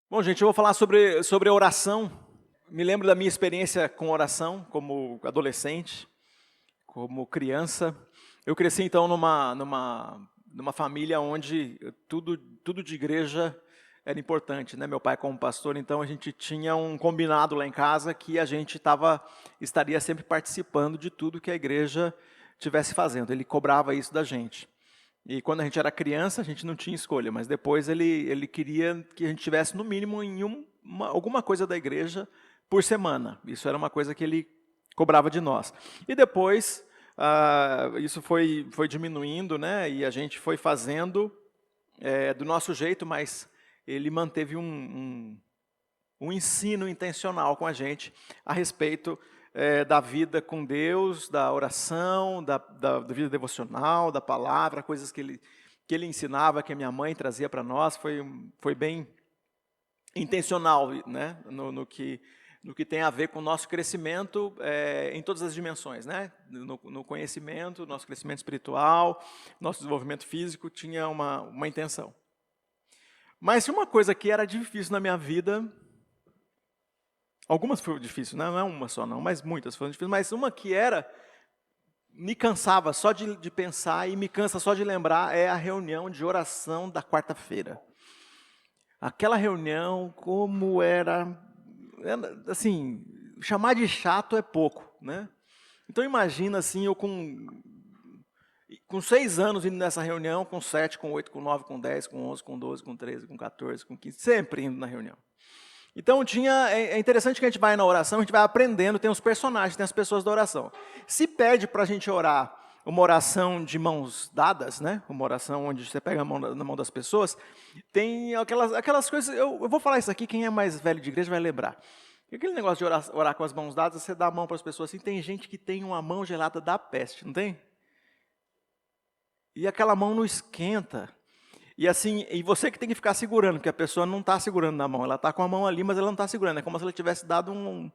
Bom, gente, eu vou falar sobre oração. Me lembro da minha experiência com oração como adolescente, como criança. Eu cresci, então, numa família onde tudo de igreja era importante, né? Meu pai como pastor, então a gente tinha um combinado lá em casa que a gente estaria sempre participando de tudo que a igreja estivesse fazendo. Ele cobrava isso da gente. E quando a gente era criança, a gente não tinha escolha, mas depois ele queria que a gente tivesse no mínimo em alguma coisa da igreja por semana. Isso era uma coisa que ele cobrava de nós. E depois isso foi diminuindo, né? E a gente foi fazendo do nosso jeito, mas ele manteve um ensino intencional com a gente a respeito da vida com Deus, da oração, da vida devocional, da palavra, coisas que ele ensinava, que a minha mãe trazia para nós, foi bem intencional, né, no que tem a ver com o nosso crescimento em todas as dimensões, né, no conhecimento, nosso crescimento espiritual, nosso desenvolvimento físico, tinha uma intenção. Mas uma coisa que era difícil na minha vida, algumas foram difíceis, né? Não é uma só não, mas muitas foram difíceis. Mas uma que me cansava só de pensar e me cansa só de lembrar, é a reunião de oração da quarta-feira. Aquela reunião, como era, assim, chamar de chato é pouco, né? Então imagina assim, eu com 6 anos indo nessa reunião, com 7, com 8, com 9, com 10, com 11, com 12, com 13, com 14, com 15, sempre indo na reunião. Então é interessante que a gente vai na oração, a gente vai aprendendo, tem os personagens, tem as pessoas da oração. Se pede para a gente orar uma oração de mãos dadas, né? Uma oração onde você pega na mão das pessoas, tem aquelas coisas, eu vou falar isso aqui, quem é mais velho de igreja vai lembrar. Aquele negócio de orar com as mãos dadas, você dá a mão para as pessoas assim, tem gente que tem uma mão gelada da peste, não tem? E aquela mão não esquenta. E assim, e você que tem que ficar segurando, porque a pessoa não está segurando na mão, ela está com a mão ali, mas ela não está segurando. É como se ela tivesse dado um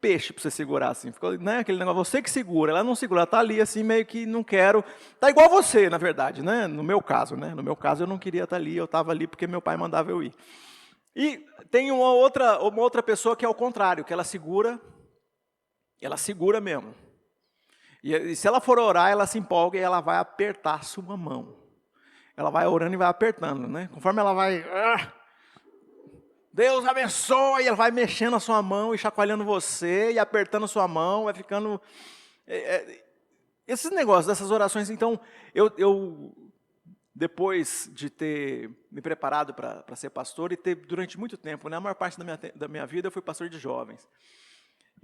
peixe para você segurar, assim. Ficou, né, aquele negócio, você que segura, ela não segura, ela está ali assim, meio que não quero. Está igual você, na verdade, né? No meu caso, né? No meu caso, eu não queria estar ali, eu estava ali porque meu pai mandava eu ir. E tem uma outra pessoa que é o contrário, que ela segura mesmo. E se ela for orar, ela se empolga e ela vai apertar a sua mão. Ela vai orando e vai apertando, né? Conforme ela vai... Deus abençoe! E ela vai mexendo a sua mão e chacoalhando você e apertando a sua mão, vai ficando... Esses negócios, dessas orações, então, eu depois de ter me preparado para ser pastor e ter durante muito tempo, né? A maior parte da minha vida eu fui pastor de jovens.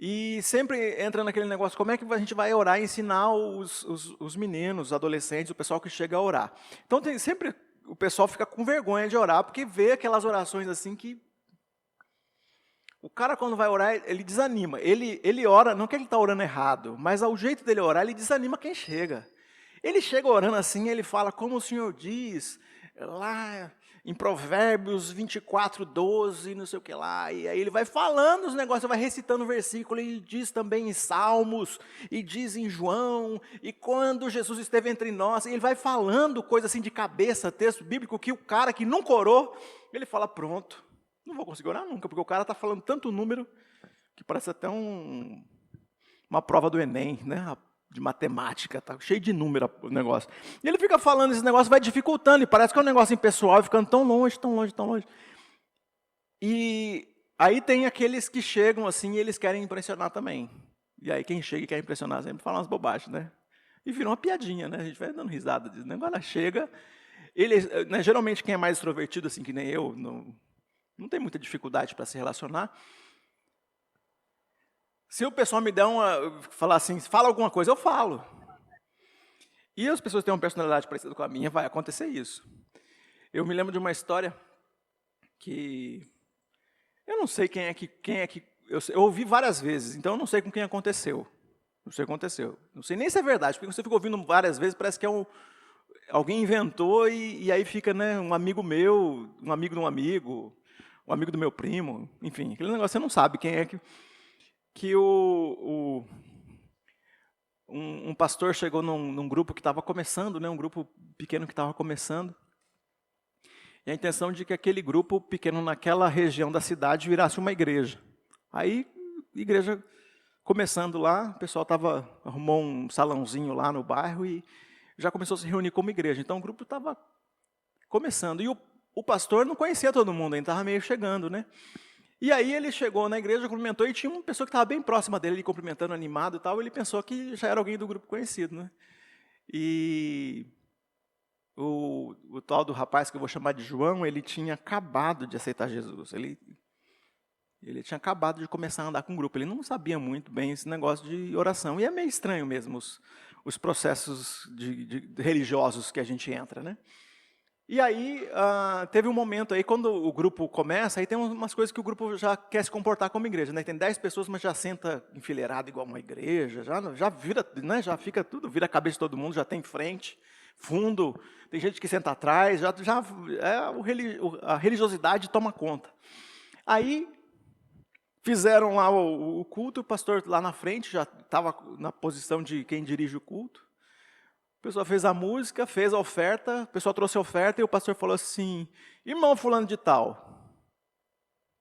E sempre entra naquele negócio, como é que a gente vai orar e ensinar os meninos, os adolescentes, o pessoal que chega a orar. Então sempre o pessoal fica com vergonha de orar, porque vê aquelas orações assim que... O cara quando vai orar, ele desanima. Ele ora, não que ele está orando errado, mas ao jeito dele orar, ele desanima quem chega. Ele chega orando assim, ele fala, como o Senhor diz, lá em Provérbios 24, 12, não sei o que lá, e aí ele vai falando os negócios, vai recitando o versículo, e diz também em Salmos, e diz em João, e quando Jesus esteve entre nós, ele vai falando coisa assim de cabeça, texto bíblico, que o cara que nunca orou, ele fala, pronto, não vou conseguir orar nunca, porque o cara está falando tanto número, que parece até uma prova do Enem, né? De matemática, tá cheio de número o negócio. E ele fica falando esse negócio, vai dificultando, e parece que é um negócio impessoal, ficando tão longe, tão longe, tão longe. E aí tem aqueles que chegam assim, e eles querem impressionar também. E aí quem chega e quer impressionar sempre fala umas bobagens, né? E vira uma piadinha, né? A gente vai dando risada disso. Agora chega, né, geralmente quem é mais extrovertido, assim que nem eu, não tem muita dificuldade para se relacionar. Se o pessoal me der falar assim, fala alguma coisa, eu falo. E as pessoas têm uma personalidade parecida com a minha, vai acontecer isso. Eu me lembro de uma história que... Eu não sei quem é que eu ouvi várias vezes, então eu não sei com quem aconteceu. Não sei o que aconteceu. Não sei nem se é verdade, porque você fica ouvindo várias vezes, parece que alguém inventou e aí fica, né, um amigo meu, um amigo de um amigo do meu primo, enfim, aquele negócio você não sabe quem é que um pastor chegou num grupo que estava começando, né, um grupo pequeno que estava começando, E a intenção de que aquele grupo pequeno naquela região da cidade virasse uma igreja. Aí, igreja começando lá, o pessoal arrumou um salãozinho lá no bairro e já começou a se reunir como igreja. Então o grupo estava começando. E o pastor não conhecia todo mundo, ainda estava meio chegando, né? E aí ele chegou na igreja, cumprimentou, e tinha uma pessoa que estava bem próxima dele, ele cumprimentando, animado e tal. Ele pensou que já era alguém do grupo conhecido, né? E o tal do rapaz, que eu vou chamar de João, ele tinha acabado de aceitar Jesus. Ele tinha acabado de começar a andar com o grupo. Ele não sabia muito bem esse negócio de oração. E é meio estranho mesmo os processos religiosos que a gente entra, né? E aí, teve um momento aí, quando o grupo começa, aí tem umas coisas que o grupo já quer se comportar como igreja, né? Tem 10 pessoas, mas já senta enfileirado igual uma igreja, já vira, né? Já fica tudo, vira a cabeça de todo mundo, já tem frente, fundo, tem gente que senta atrás, a religiosidade toma conta. Aí, fizeram lá o culto, o pastor lá na frente já estava na posição de quem dirige o culto. O pessoal fez a música, fez a oferta, o pessoal trouxe a oferta e o pastor falou assim: irmão fulano de tal,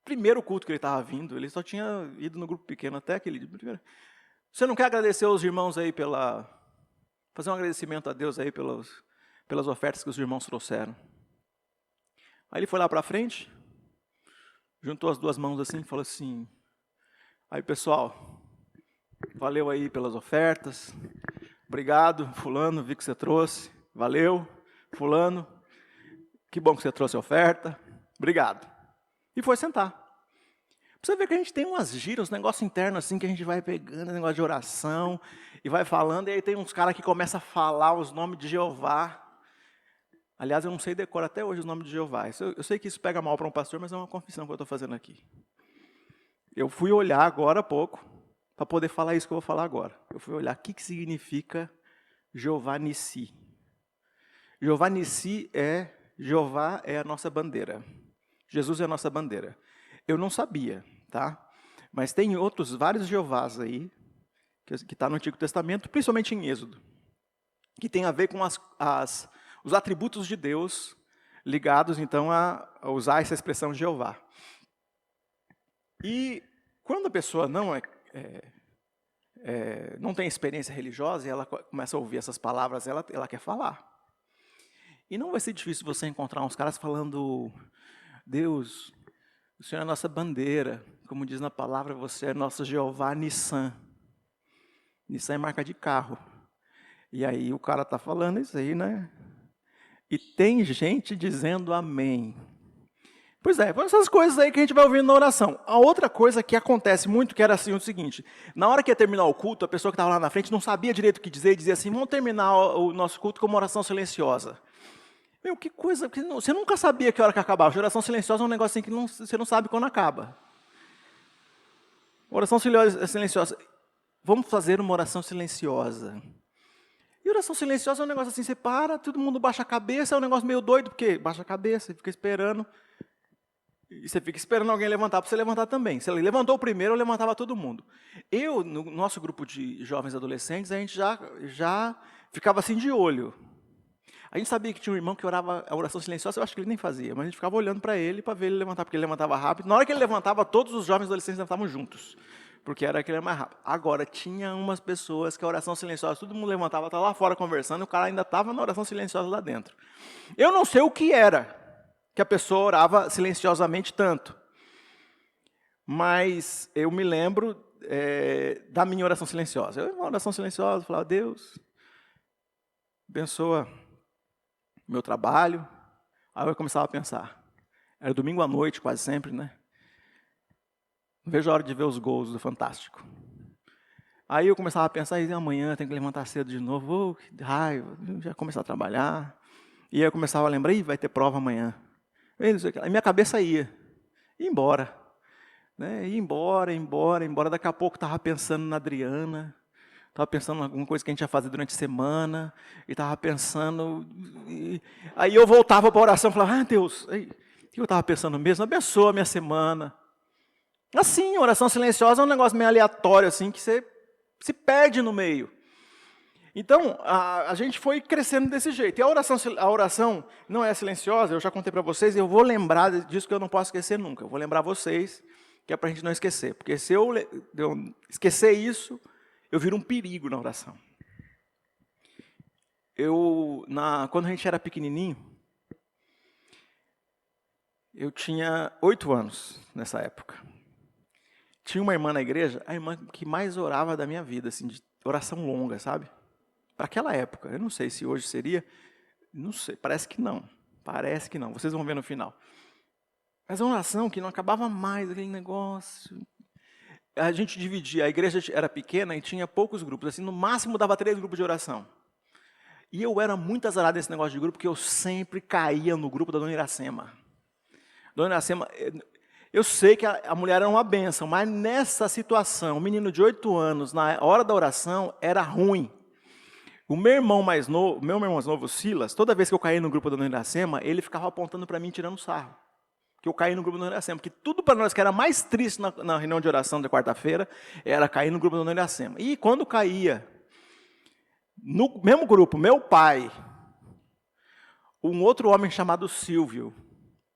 primeiro culto que ele estava vindo, ele só tinha ido no grupo pequeno até aquele dia. Você não quer agradecer aos irmãos aí fazer um agradecimento a Deus aí pelas ofertas que os irmãos trouxeram? Aí ele foi lá para frente, juntou as duas mãos assim e falou assim: aí pessoal, valeu aí pelas ofertas, obrigado fulano, vi que você trouxe, valeu fulano, que bom que você trouxe a oferta, obrigado. E foi sentar. Pra você ver que a gente tem umas gírias, uns negócios internos assim, que a gente vai pegando, negócio de oração, e vai falando, e aí tem uns caras que começam a falar os nomes de Jeová. Aliás, eu não sei decorar até hoje os nomes de Jeová. Eu sei que isso pega mal para um pastor, mas é uma confissão que eu estou fazendo aqui. Eu fui olhar agora há pouco, para poder falar isso que eu vou falar agora. Eu fui olhar o que significa Jeová Nissi. Jeová Nissi Jeová é a nossa bandeira. Jesus é a nossa bandeira. Eu não sabia, tá? Mas tem vários Jeovás aí, que está no Antigo Testamento, principalmente em Êxodo, que tem a ver com os atributos de Deus ligados, então, a usar essa expressão Jeová. E quando a pessoa não tem experiência religiosa e ela começa a ouvir essas palavras, ela quer falar. E não vai ser difícil você encontrar uns caras falando: Deus, o Senhor é a nossa bandeira, como diz na palavra, você é nosso Jeová Nissan. Nissan é marca de carro. E aí o cara está falando isso aí, né? E tem gente dizendo amém. Pois é, essas coisas aí que a gente vai ouvindo na oração. A outra coisa que acontece muito, que era assim, o seguinte: na hora que ia terminar o culto, a pessoa que estava lá na frente não sabia direito o que dizer, e dizia assim: vamos terminar o nosso culto com uma oração silenciosa. Meu, que coisa, você nunca sabia que hora que acabava. A oração silenciosa é um negócio assim que você não sabe quando acaba. Oração silenciosa. Vamos fazer uma oração silenciosa. E oração silenciosa é um negócio assim, você para, todo mundo baixa a cabeça, é um negócio meio doido, porque baixa a cabeça, fica esperando. E você fica esperando alguém levantar para você levantar também. Se ele levantou primeiro, eu levantava todo mundo. No nosso grupo de jovens adolescentes, a gente já ficava assim de olho. A gente sabia que tinha um irmão que orava a oração silenciosa, eu acho que ele nem fazia, mas a gente ficava olhando para ele para ver ele levantar, porque ele levantava rápido. Na hora que ele levantava, todos os jovens adolescentes levantavam juntos, porque era aquele mais rápido. Agora, tinha umas pessoas que a oração silenciosa, todo mundo levantava, estava lá fora conversando, e o cara ainda estava na oração silenciosa lá dentro. Eu não sei o que era que a pessoa orava silenciosamente tanto, mas eu me lembro da minha oração silenciosa. Eu, uma oração silenciosa, falava: Deus, abençoa meu trabalho. Aí eu começava a pensar. Era domingo à noite, quase sempre, né? Não vejo a hora de ver os gols do Fantástico. Aí eu começava a pensar: amanhã tem que levantar cedo de novo. Que raiva, já começar a trabalhar. E aí eu começava a lembrar: vai ter prova amanhã. Aí minha cabeça ia embora. Né? Ia embora. Daqui a pouco estava pensando na Adriana. Estava pensando em alguma coisa que a gente ia fazer durante a semana, e estava pensando... Aí eu voltava para a oração e falava: Deus, o que eu estava pensando mesmo? Abençoa a minha semana. Assim, oração silenciosa é um negócio meio aleatório, assim, que você se perde no meio. Então, a gente foi crescendo desse jeito. E a oração não é silenciosa, eu já contei para vocês, e eu vou lembrar disso que eu não posso esquecer nunca. Eu vou lembrar vocês, que é para a gente não esquecer. Porque se eu esquecer isso, eu viro um perigo na oração. Quando a gente era pequenininho, eu tinha 8 anos nessa época. Tinha uma irmã na igreja, a irmã que mais orava da minha vida, assim, de oração longa, sabe? Para aquela época, eu não sei se hoje seria, não sei, parece que não, vocês vão ver no final. Mas uma oração que não acabava mais, aquele negócio. A gente dividia, a igreja era pequena e tinha poucos grupos, assim, no máximo dava 3 grupos de oração. E eu era muito azarado nesse negócio de grupo, porque eu sempre caía no grupo da Dona Iracema. Dona Iracema, eu sei que a mulher era uma bênção, mas nessa situação, um menino de 8 anos, na hora da oração, era ruim. O meu irmão mais novo, o Silas, toda vez que eu caí no grupo da Dona Iracema, ele ficava apontando para mim, tirando sarro. Que eu caí no grupo da Dona Iracema. Porque tudo para nós que era mais triste na reunião de oração da quarta-feira, era cair no grupo da Dona Iracema. E quando caía, no mesmo grupo, meu pai, um outro homem chamado Silvio,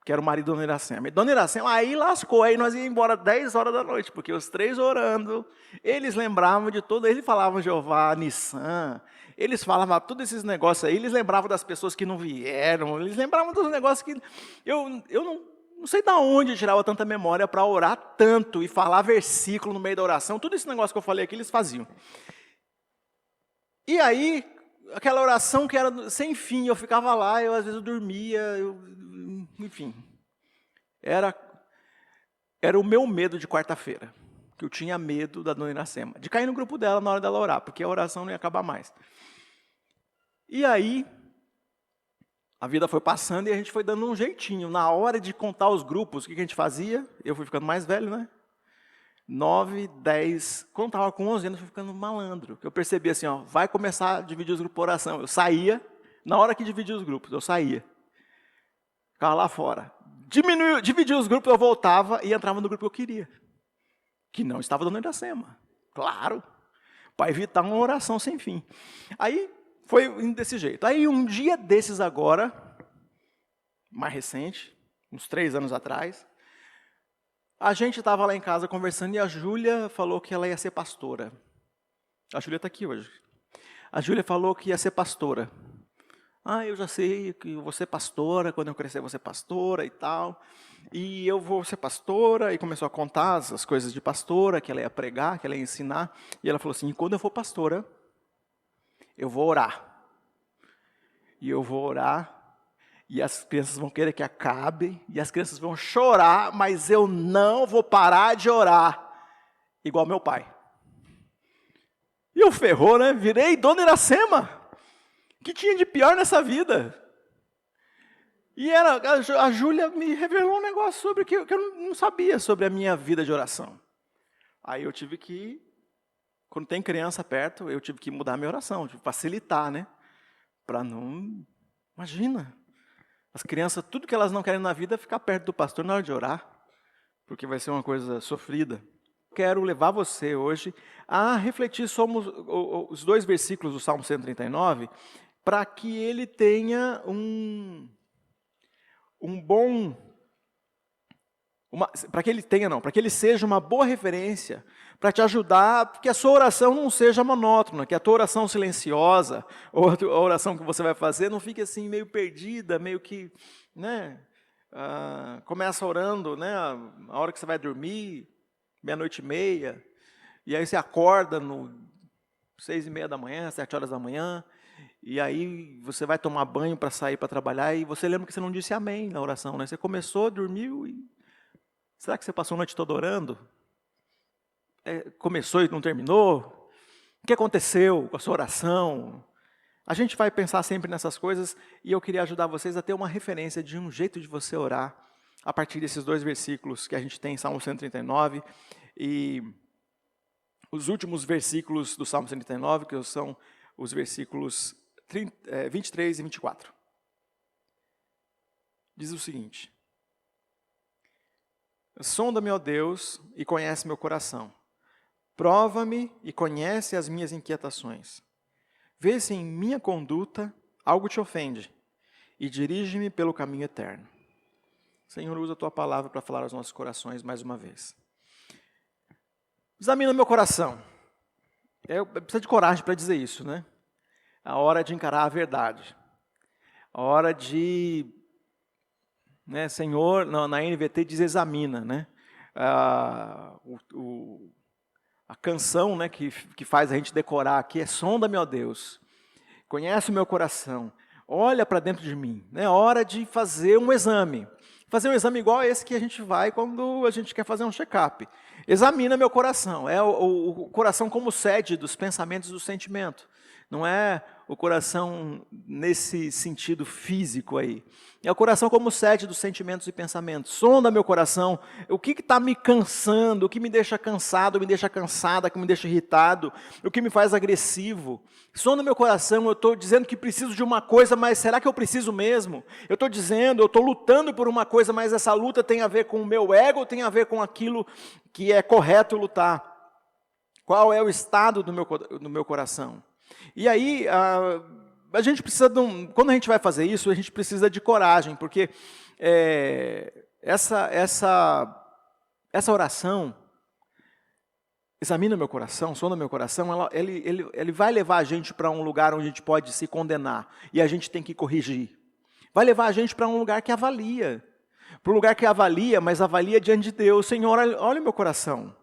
que era o marido da Dona Iracema. E Dona Iracema, aí lascou, aí nós íamos embora 10 horas da noite, porque os 3 orando, eles lembravam de tudo, eles falavam Jeová, Nissan, eles falavam todos esses negócios aí, eles lembravam das pessoas que não vieram, eles lembravam dos negócios que eu não sei de onde eu tirava tanta memória para orar tanto e falar versículo no meio da oração, tudo esse negócio que eu falei aqui, eles faziam. E aí, aquela oração que era sem fim, eu ficava lá, às vezes eu dormia, enfim. Era o meu medo de quarta-feira, que eu tinha medo da Dona Iracema, de cair no grupo dela na hora dela orar, porque a oração não ia acabar mais. E aí, a vida foi passando e a gente foi dando um jeitinho. Na hora de contar os grupos, o que a gente fazia? Eu fui ficando mais velho, né? 9, 10, quando estava com 11 anos, eu fui ficando malandro. Eu percebi assim, ó, vai começar a dividir os grupos por oração. Eu saía, na hora que dividia os grupos, eu saía. Ficava lá fora. Dividia os grupos, eu voltava e entrava no grupo que eu queria. Que não estava dando Iracema. Claro. Para evitar uma oração sem fim. Aí, foi indo desse jeito. Aí, um dia desses agora, mais recente, uns 3 anos atrás, a gente estava lá em casa conversando e a Júlia falou que ela ia ser pastora. A Júlia está aqui hoje. A Júlia falou que ia ser pastora. Eu já sei que eu vou ser pastora, quando eu crescer eu vou ser pastora e tal. E eu vou ser pastora, e começou a contar as coisas de pastora, que ela ia pregar, que ela ia ensinar. E ela falou assim, quando eu for pastora, eu vou orar. E eu vou orar. E as crianças vão querer que acabe, e as crianças vão chorar, mas eu não vou parar de orar, igual meu pai. E eu ferrou, né? Virei Dona Iracema. O que tinha de pior nessa vida? E a Júlia me revelou um negócio sobre que eu não sabia sobre a minha vida de oração. Aí eu tive que, quando tem criança perto, eu tive que mudar a minha oração, tive que facilitar, né? Para não... Imagina... As crianças, tudo que elas não querem na vida é ficar perto do pastor na hora de orar, porque vai ser uma coisa sofrida. Quero levar você hoje a refletir sobre os 2 versículos do Salmo 139, para que ele tenha para que ele seja uma boa referência, para te ajudar, que a sua oração não seja monótona, que a tua oração silenciosa, ou a oração que você vai fazer, não fique assim meio perdida, meio que, né, começa orando, né, a hora que você vai dormir, 00:30, e aí você acorda no 6:30 da manhã, 7 horas da manhã, e aí você vai tomar banho para sair para trabalhar, e você lembra que você não disse amém na oração, né? Você começou, dormiu, e será que você passou a noite toda orando? Começou e não terminou? O que aconteceu com a sua oração? A gente vai pensar sempre nessas coisas, e eu queria ajudar vocês a ter uma referência de um jeito de você orar, a partir desses 2 versículos que a gente tem em Salmo 139, e os últimos versículos do Salmo 139, que são os versículos 23 e 24. Diz o seguinte: sonda-me, ó Deus, e conhece meu coração. Prova-me e conhece as minhas inquietações. Vê se em minha conduta algo te ofende e dirige-me pelo caminho eterno. Senhor, usa a tua palavra para falar aos nossos corações mais uma vez. Examina meu coração. Eu preciso de coragem para dizer isso, né? A hora de encarar a verdade. A hora de, né, Senhor, na NVT diz examina, né? A canção, né, que faz a gente decorar aqui é sonda-me, ó Deus, conhece o meu coração, olha para dentro de mim. É hora de fazer um exame. Fazer um exame igual a esse que a gente vai quando a gente quer fazer um check-up. Examina meu coração. É o coração como sede dos pensamentos e do sentimento. Não é o coração nesse sentido físico aí. É o coração como sede dos sentimentos e pensamentos. Sonda meu coração. O que está me cansando? O que me deixa cansado, me deixa cansada, que me deixa irritado? O que me faz agressivo? Sonda meu coração. Eu estou dizendo que preciso de uma coisa, mas será que eu preciso mesmo? Eu estou lutando por uma coisa, mas essa luta tem a ver com o meu ego ou tem a ver com aquilo que é correto lutar? Qual é o estado do meu coração? E aí, a gente precisa quando a gente vai fazer isso, a gente precisa de coragem, porque essa oração, examina meu coração, sonda meu coração, ele vai levar a gente para um lugar onde a gente pode se condenar, e a gente tem que corrigir. Vai levar a gente para um lugar que avalia, para um lugar que avalia, mas avalia diante de Deus. Senhor, olha o meu coração,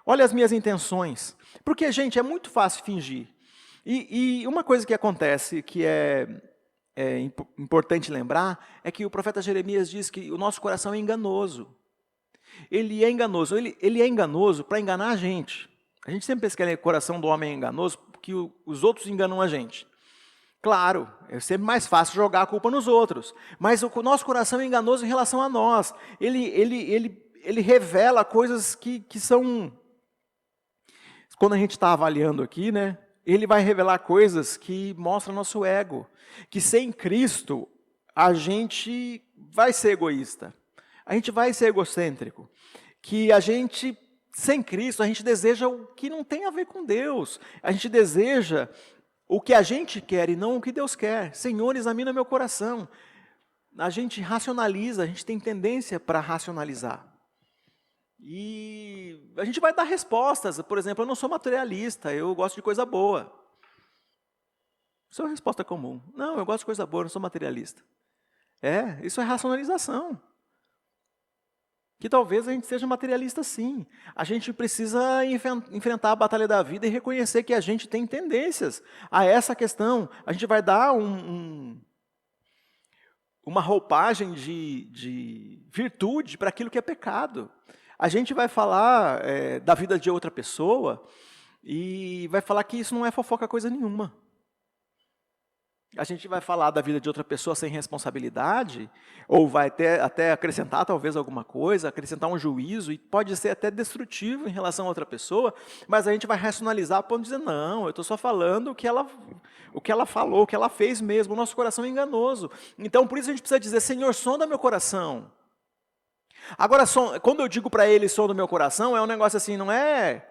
olha as minhas intenções, porque, gente, é muito fácil fingir. E uma coisa que acontece, que é importante lembrar, é que o profeta Jeremias diz que o nosso coração é enganoso. Ele é enganoso. Ele é enganoso para enganar a gente. A gente sempre pensa que o coração do homem é enganoso porque os outros enganam a gente. Claro, é sempre mais fácil jogar a culpa nos outros. Mas o nosso coração é enganoso em relação a nós. Ele revela coisas que são... Quando a gente está avaliando aqui, né? Ele vai revelar coisas que mostram nosso ego. Que sem Cristo, a gente vai ser egoísta. A gente vai ser egocêntrico. Que a gente, sem Cristo, a gente deseja o que não tem a ver com Deus. A gente deseja o que a gente quer e não o que Deus quer. Senhor, examina meu coração. A gente racionaliza, a gente tem tendência para racionalizar. E a gente vai dar respostas. Por exemplo, eu não sou materialista, eu gosto de coisa boa. Isso é uma resposta comum. Não, eu gosto de coisa boa, eu não sou materialista. Isso é racionalização. Que talvez a gente seja materialista sim. A gente precisa enfrentar a batalha da vida e reconhecer que a gente tem tendências a essa questão. A gente vai dar uma roupagem de virtude para aquilo que é pecado. A gente vai falar da vida de outra pessoa e vai falar que isso não é fofoca coisa nenhuma. A gente vai falar da vida de outra pessoa sem responsabilidade, ou vai até acrescentar talvez alguma coisa, acrescentar um juízo, e pode ser até destrutivo em relação a outra pessoa, mas a gente vai racionalizar a ponto de dizer, não, eu estou só falando o que ela falou, o que ela fez mesmo, o nosso coração é enganoso. Então, por isso a gente precisa dizer, Senhor, sonda meu coração. Agora, quando eu digo para ele, sonda meu coração, é um negócio assim, não é...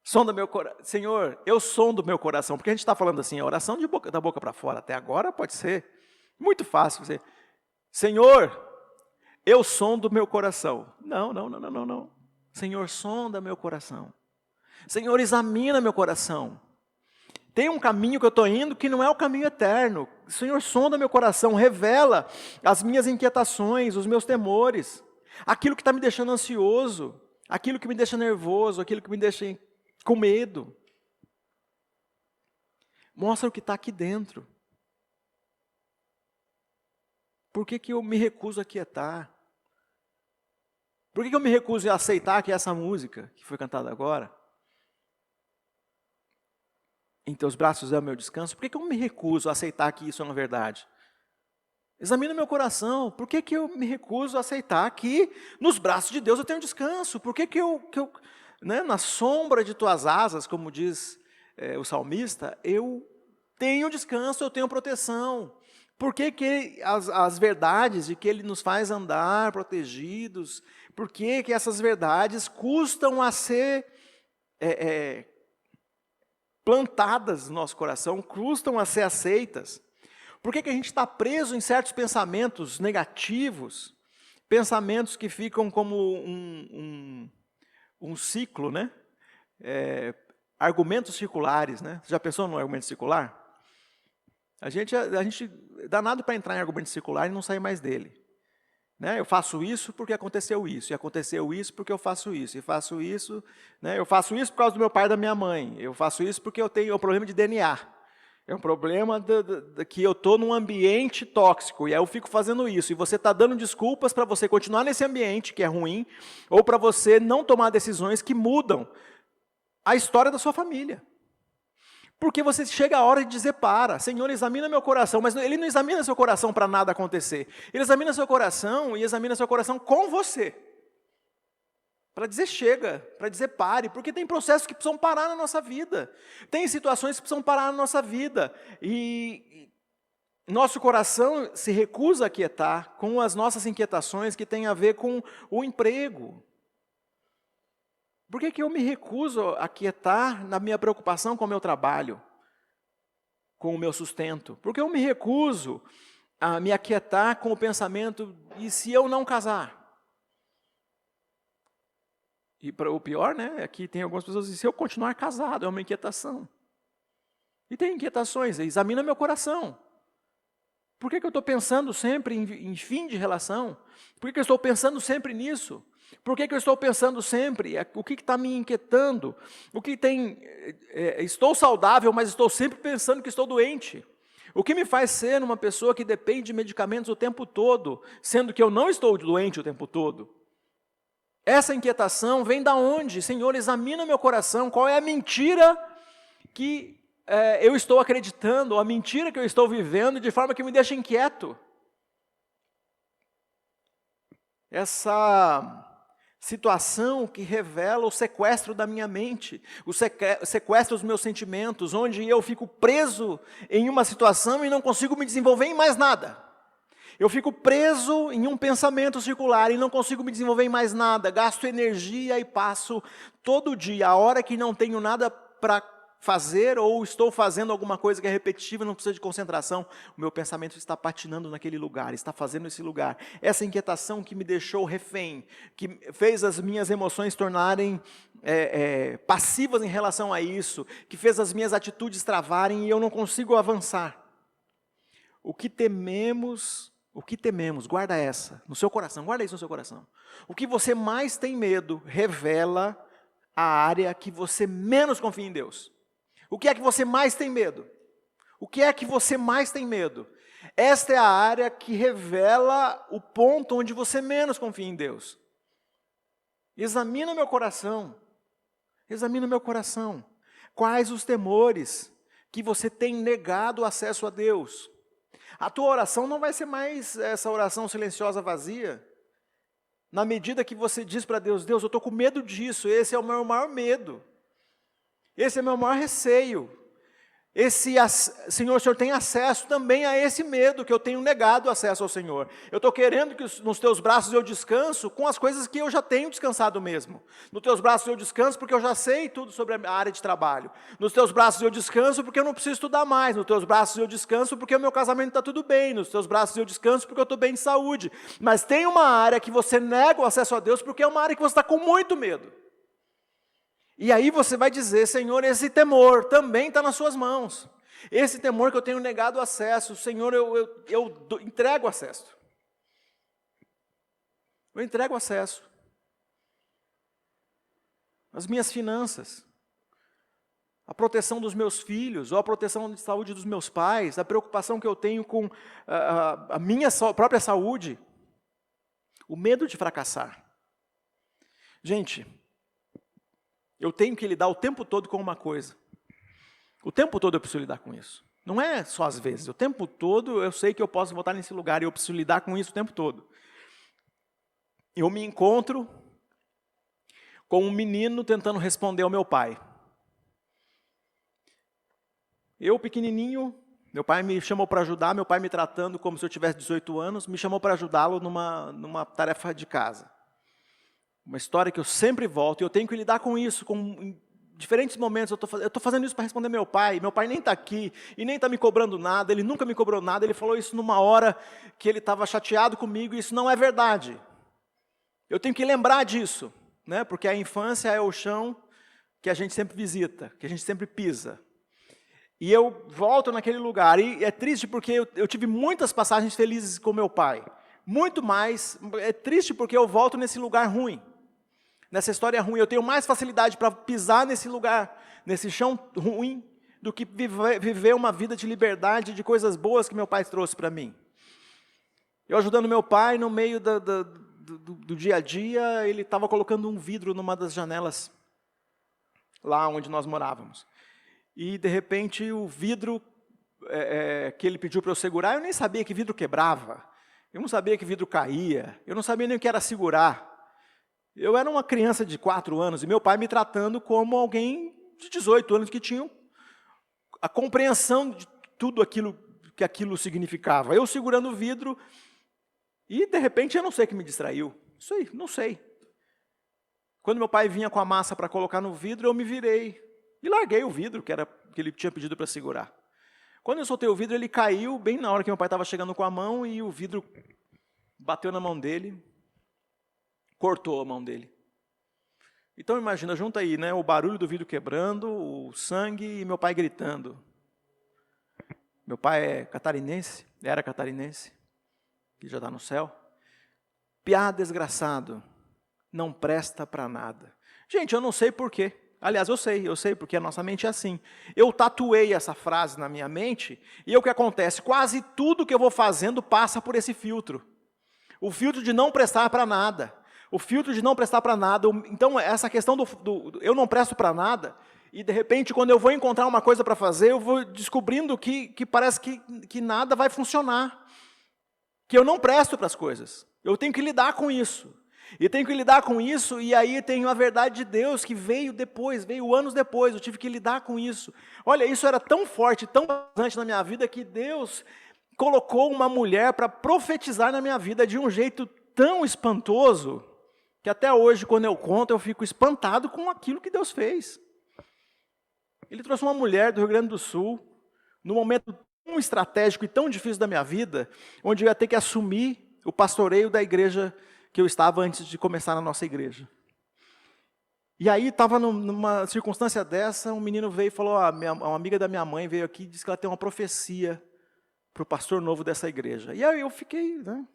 Sonda meu coração, Senhor, eu sondo meu coração, porque a gente está falando assim, a oração da boca para fora, até agora pode ser muito fácil dizer, Senhor, eu sondo meu coração. Não. Senhor, sonda meu coração. Senhor, examina meu coração. Tem um caminho que eu estou indo que não é o caminho eterno. Senhor, sonda meu coração, revela as minhas inquietações, os meus temores, aquilo que está me deixando ansioso, aquilo que me deixa nervoso, aquilo que me deixa com medo. Mostra o que está aqui dentro. Por que eu me recuso a quietar? Por que eu me recuso a aceitar que essa música, que foi cantada agora, em teus braços é o meu descanso, por que eu me recuso a aceitar que isso é uma verdade? Examina meu coração, por que eu me recuso a aceitar que nos braços de Deus eu tenho descanso? Por que eu né, na sombra de tuas asas, como diz o salmista, eu tenho descanso, eu tenho proteção? Por que as verdades de que Ele nos faz andar protegidos, por que essas verdades custam a ser plantadas no nosso coração, custam a ser aceitas. Por que a gente está preso em certos pensamentos negativos, pensamentos que ficam como um ciclo, né? Argumentos circulares, né? Você já pensou num argumento circular? A gente dá nada para entrar em argumento circular e não sair mais dele. Né? Eu faço isso porque aconteceu isso, e aconteceu isso porque eu faço isso, e faço isso, né? Eu faço isso por causa do meu pai e da minha mãe, eu faço isso porque eu tenho um problema de DNA, é um problema que eu estou num ambiente tóxico, e aí eu fico fazendo isso, e você está dando desculpas para você continuar nesse ambiente que é ruim, ou para você não tomar decisões que mudam a história da sua família. Porque você chega a hora de dizer, para, Senhor, examina meu coração, mas Ele não examina seu coração para nada acontecer. Ele examina seu coração e examina seu coração com você. Para dizer chega, para dizer pare, porque tem processos que precisam parar na nossa vida. Tem situações que precisam parar na nossa vida. E nosso coração se recusa a aquietar com as nossas inquietações que têm a ver com o emprego. Por que eu me recuso a aquietar na minha preocupação com o meu trabalho, com o meu sustento? Por que eu me recuso a me aquietar com o pensamento, e se eu não casar? E o pior, né, é que tem algumas pessoas que dizem, se eu continuar casado, é uma inquietação. E tem inquietações, examina meu coração. Por que eu estou pensando sempre em fim de relação? Por que eu estou pensando sempre nisso? Por que eu estou pensando sempre? O que está me inquietando? O que tem? Estou saudável, mas estou sempre pensando que estou doente. O que me faz ser uma pessoa que depende de medicamentos o tempo todo, sendo que eu não estou doente o tempo todo? Essa inquietação vem da onde? Senhor, examina meu coração. Qual é a mentira que eu estou acreditando, ou a mentira que eu estou vivendo, de forma que me deixa inquieto? Essa situação que revela o sequestro da minha mente, o sequestro dos meus sentimentos, onde eu fico preso em uma situação e não consigo me desenvolver em mais nada. Eu fico preso em um pensamento circular e não consigo me desenvolver em mais nada. Gasto energia e passo todo dia, a hora que não tenho nada para fazer ou estou fazendo alguma coisa que é repetitiva, não precisa de concentração, o meu pensamento está patinando naquele lugar, está fazendo esse lugar. Essa inquietação que me deixou refém, que fez as minhas emoções tornarem passivas em relação a isso, que fez as minhas atitudes travarem e eu não consigo avançar. O que tememos, guarda essa no seu coração, guarda isso no seu coração. O que você mais tem medo revela a área que você menos confia em Deus. O que é que você mais tem medo? O que é que você mais tem medo? Esta é a área que revela o ponto onde você menos confia em Deus. Examina meu coração. Examina meu coração. Quais os temores que você tem negado o acesso a Deus? A tua oração não vai ser mais essa oração silenciosa vazia. Na medida que você diz para Deus, Deus, eu estou com medo disso, esse é o meu maior medo. Esse é o meu maior receio. Senhor, o Senhor tem acesso também a esse medo que eu tenho negado acesso ao Senhor. Eu estou querendo que nos teus braços eu descanso com as coisas que eu já tenho descansado mesmo. Nos teus braços eu descanso porque eu já sei tudo sobre a área de trabalho. Nos teus braços eu descanso porque eu não preciso estudar mais. Nos teus braços eu descanso porque o meu casamento está tudo bem. Nos teus braços eu descanso porque eu estou bem de saúde. Mas tem uma área que você nega o acesso a Deus porque é uma área que você está com muito medo. E aí você vai dizer, Senhor, esse temor também está nas suas mãos. Esse temor que eu tenho negado acesso, Senhor, eu entrego acesso. Eu entrego acesso. As minhas finanças, a proteção dos meus filhos, ou a proteção de saúde dos meus pais, a preocupação que eu tenho com a minha própria saúde, o medo de fracassar. Gente, eu tenho que lidar o tempo todo com uma coisa. O tempo todo eu preciso lidar com isso. Não é só às vezes. O tempo todo eu sei que eu posso voltar nesse lugar e eu preciso lidar com isso o tempo todo. Eu me encontro com um menino tentando responder ao meu pai. Eu, pequenininho, meu pai me chamou para ajudar, meu pai me tratando como se eu tivesse 18 anos, me chamou para ajudá-lo numa tarefa de casa. Uma história que eu sempre volto, e eu tenho que lidar com isso, com diferentes momentos eu estou fazendo isso para responder meu pai nem está aqui, e nem está me cobrando nada, ele nunca me cobrou nada, ele falou isso numa hora que ele estava chateado comigo, e isso não é verdade. Eu tenho que lembrar disso, né? Porque a infância é o chão que a gente sempre visita, que a gente sempre pisa. E eu volto naquele lugar, e é triste porque eu tive muitas passagens felizes com meu pai, muito mais, é triste porque eu volto nesse lugar ruim. Nessa história ruim, eu tenho mais facilidade para pisar nesse lugar, nesse chão ruim, do que viver uma vida de liberdade, de coisas boas que meu pai trouxe para mim. Eu ajudando meu pai, no meio do dia a dia, ele estava colocando um vidro numa das janelas, lá onde nós morávamos. E, de repente, o vidro que ele pediu para eu segurar, eu nem sabia que vidro quebrava, eu não sabia que vidro caía, eu não sabia nem o que era segurar. Eu era uma criança de 4 anos e meu pai me tratando como alguém de 18 anos que tinha a compreensão de tudo aquilo que aquilo significava. Eu segurando o vidro e, de repente, eu não sei o que me distraiu. Isso aí, não sei. Quando meu pai vinha com a massa para colocar no vidro, eu me virei e larguei o vidro que ele tinha pedido para segurar. Quando eu soltei o vidro, ele caiu bem na hora que meu pai estava chegando com a mão e o vidro bateu na mão dele. Cortou a mão dele. Então imagina, junta aí, né, o barulho do vidro quebrando, o sangue e meu pai gritando. Meu pai é catarinense, era catarinense, que já está no céu. Piá desgraçado, não presta para nada. Gente, eu não sei porquê. Aliás, eu sei, porque a nossa mente é assim. Eu tatuei essa frase na minha mente, e o que acontece? Quase tudo que eu vou fazendo passa por esse filtro. O filtro de não prestar para nada. O filtro de não prestar para nada. Então, essa questão do eu não presto para nada, e de repente, quando eu vou encontrar uma coisa para fazer, eu vou descobrindo que parece que nada vai funcionar. Que eu não presto para as coisas. Eu tenho que lidar com isso. E tenho que lidar com isso, e aí tenho a verdade de Deus, que veio depois, veio anos depois, eu tive que lidar com isso. Olha, isso era tão forte, tão presente na minha vida, que Deus colocou uma mulher para profetizar na minha vida de um jeito tão espantoso, que até hoje, quando eu conto, eu fico espantado com aquilo que Deus fez. Ele trouxe uma mulher do Rio Grande do Sul, num momento tão estratégico e tão difícil da minha vida, onde eu ia ter que assumir o pastoreio da igreja que eu estava antes de começar na nossa igreja. E aí, estava numa circunstância dessa, um menino veio e falou, uma amiga da minha mãe veio aqui e disse que ela tem uma profecia para o pastor novo dessa igreja. E aí eu fiquei, né,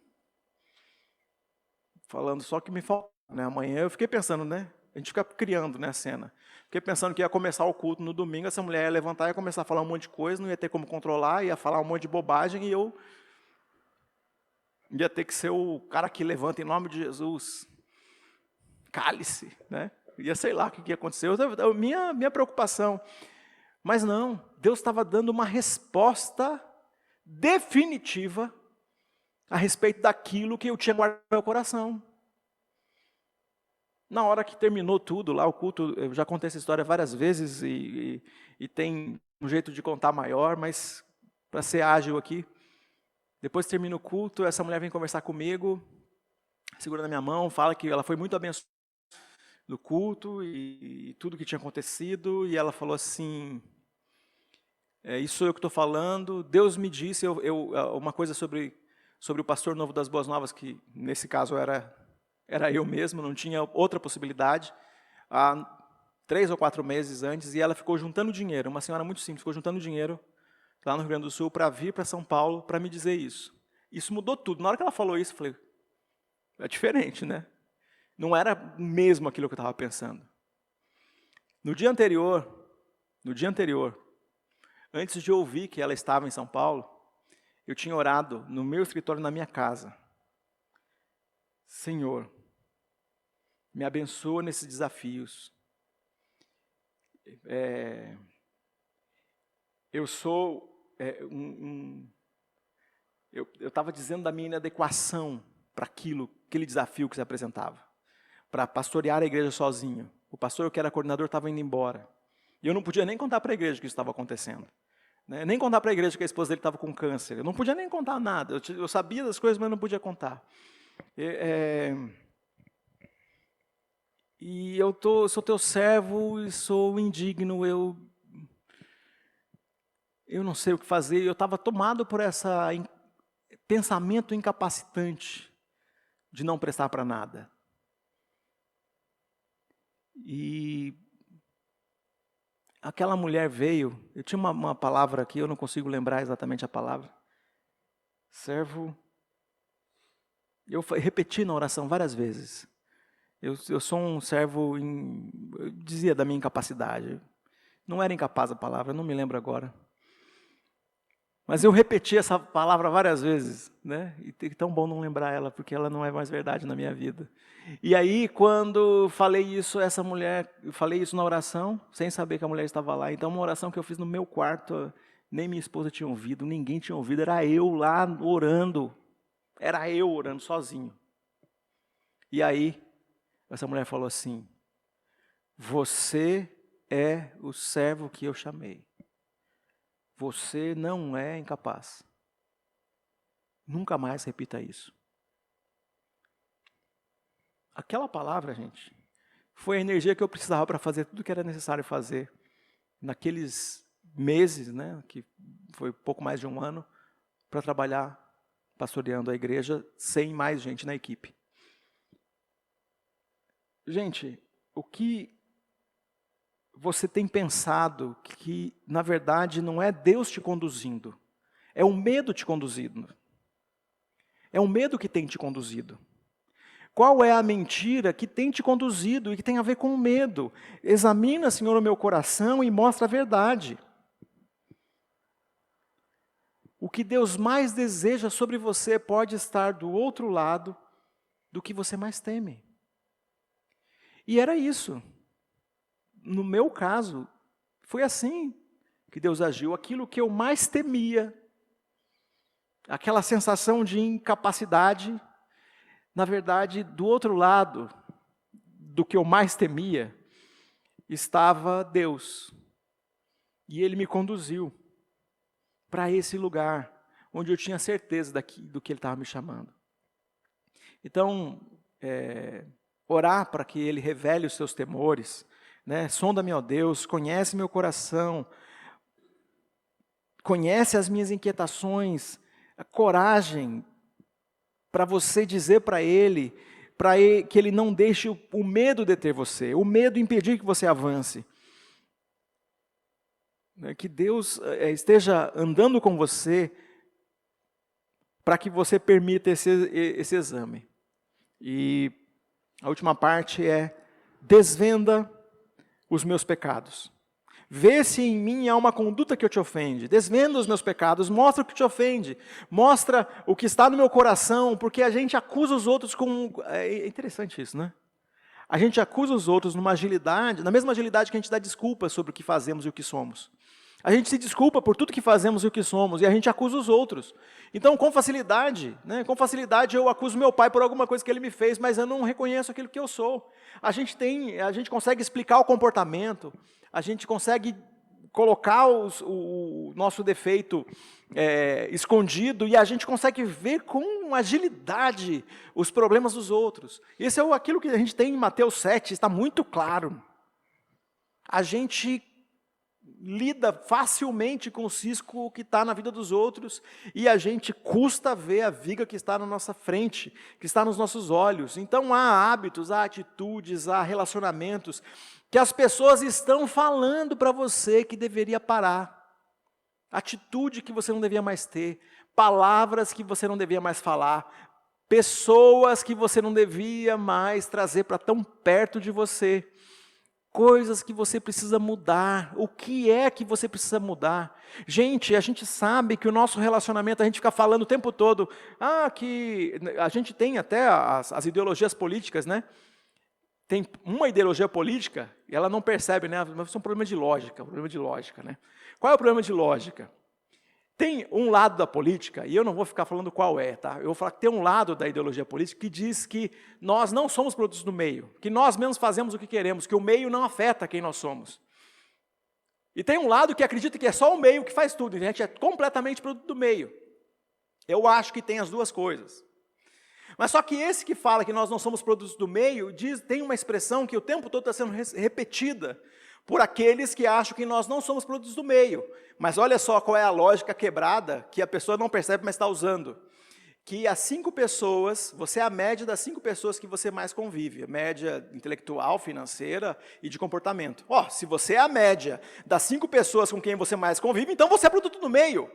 falando só que me falta, né, amanhã eu fiquei pensando, né, a gente fica criando, né, a cena. Fiquei pensando que ia começar o culto no domingo, essa mulher ia levantar e ia começar a falar um monte de coisa, não ia ter como controlar, ia falar um monte de bobagem, e eu ia ter que ser o cara que levanta em nome de Jesus. Cale-se, né? Ia sei lá o que ia acontecer. Minha preocupação. Mas não, Deus estava dando uma resposta definitiva a respeito daquilo que eu tinha guardado no meu coração. Na hora que terminou tudo lá, o culto, eu já contei essa história várias vezes e tem um jeito de contar maior, mas para ser ágil aqui, depois que termina o culto, essa mulher vem conversar comigo, segura na minha mão, fala que ela foi muito abençoada no culto e tudo que tinha acontecido, e ela falou assim, isso sou eu que estou falando, Deus me disse, uma coisa sobre o pastor novo das Boas Novas, que nesse caso era eu mesmo, não tinha outra possibilidade, há 3 ou 4 meses antes, e ela ficou juntando dinheiro, uma senhora muito simples, ficou juntando dinheiro, lá no Rio Grande do Sul, para vir para São Paulo, para me dizer isso. Isso mudou tudo. Na hora que ela falou isso, eu falei, é diferente, né? Não era mesmo aquilo que eu estava pensando. No dia anterior, antes de ouvir que ela estava em São Paulo, eu tinha orado no meu escritório, na minha casa. Senhor, me abençoa nesses desafios. Eu sou eu estava dizendo da minha inadequação para aquele desafio que se apresentava, para pastorear a igreja sozinho. O pastor que era coordenador estava indo embora. E eu não podia nem contar para a igreja que isso estava acontecendo. Né? Nem contar para a igreja que a esposa dele estava com câncer. Eu não podia nem contar nada. Eu sabia das coisas, mas não podia contar. E eu sou teu servo e sou indigno, eu não sei o que fazer. Eu estava tomado por esse pensamento incapacitante de não prestar para nada. E aquela mulher veio, eu tinha uma palavra aqui, eu não consigo lembrar exatamente a palavra. Servo. Eu repeti na oração várias vezes. Eu sou um servo, eu dizia da minha incapacidade. Não era incapaz a palavra, não me lembro agora. Mas eu repeti essa palavra várias vezes, né? E é tão bom não lembrar ela, porque ela não é mais verdade na minha vida. E aí, quando falei isso, eu falei isso na oração, sem saber que a mulher estava lá. Então, uma oração que eu fiz no meu quarto, nem minha esposa tinha ouvido, ninguém tinha ouvido, era eu lá orando. Era eu orando sozinho. E aí, essa mulher falou assim: você é o servo que eu chamei. Você não é incapaz. Nunca mais repita isso. Aquela palavra, gente, foi a energia que eu precisava para fazer tudo o que era necessário fazer naqueles meses, né, que foi pouco mais de um ano, para trabalhar pastoreando a igreja sem mais gente na equipe. Gente, o que você tem pensado que, na verdade, não é Deus te conduzindo, é o medo te conduzindo. É o medo que tem te conduzido. Qual é a mentira que tem te conduzido e que tem a ver com o medo? Examina, Senhor, o meu coração e mostra a verdade. O que Deus mais deseja sobre você pode estar do outro lado do que você mais teme. E era isso. No meu caso, foi assim que Deus agiu. Aquilo que eu mais temia, aquela sensação de incapacidade, na verdade, do outro lado do que eu mais temia, estava Deus. E Ele me conduziu para esse lugar, onde eu tinha certeza do que Ele estava me chamando. Então, orar para que Ele revele os seus temores, né? Sonda-me, ó Deus, conhece meu coração, conhece as minhas inquietações, a coragem para você dizer para Ele que Ele não deixe o medo deter você, o medo impedir que você avance. Que Deus esteja andando com você para que você permita esse exame. E a última parte é: desvenda os meus pecados. Vê se em mim há uma conduta que te ofende. Desvenda os meus pecados, mostra o que te ofende. Mostra o que está no meu coração, porque a gente acusa os outros com... É interessante isso, né? A gente acusa os outros numa agilidade, na mesma agilidade que a gente dá desculpas sobre o que fazemos e o que somos. A gente se desculpa por tudo que fazemos e o que somos, e a gente acusa os outros. Então, com facilidade eu acuso meu pai por alguma coisa que ele me fez, mas eu não reconheço aquilo que eu sou. A gente consegue explicar o comportamento, a gente consegue colocar o nosso defeito escondido, e a gente consegue ver com agilidade os problemas dos outros. Isso é aquilo que a gente tem em Mateus 7, está muito claro. A gente lida facilmente com o cisco que está na vida dos outros, e a gente custa ver a viga que está na nossa frente, que está nos nossos olhos. Então há hábitos, há atitudes, há relacionamentos que as pessoas estão falando para você que deveria parar. Atitude que você não devia mais ter, palavras que você não devia mais falar, pessoas que você não devia mais trazer para tão perto de você. Coisas que você precisa mudar. O que é que você precisa mudar? Gente, a gente sabe que o nosso relacionamento, a gente fica falando o tempo todo, que a gente tem até as ideologias políticas, né? Tem uma ideologia política, e ela não percebe, né? Mas isso é um problema de lógica, né? Qual é o problema de lógica? Tem um lado da política, e eu não vou ficar falando qual é, tá? Eu vou falar que tem um lado da ideologia política que diz que nós não somos produtos do meio, que nós mesmos fazemos o que queremos, que o meio não afeta quem nós somos. E tem um lado que acredita que é só o meio que faz tudo, e a gente é completamente produto do meio. Eu acho que tem as duas coisas. Mas só que esse que fala que nós não somos produtos do meio, tem uma expressão que o tempo todo está sendo repetida por aqueles que acham que nós não somos produtos do meio. Mas olha só qual é a lógica quebrada que a pessoa não percebe, mas está usando. Que as 5 pessoas, você é a média das 5 pessoas que você mais convive, a média intelectual, financeira e de comportamento. Se você é a média das 5 pessoas com quem você mais convive, então você é produto do meio.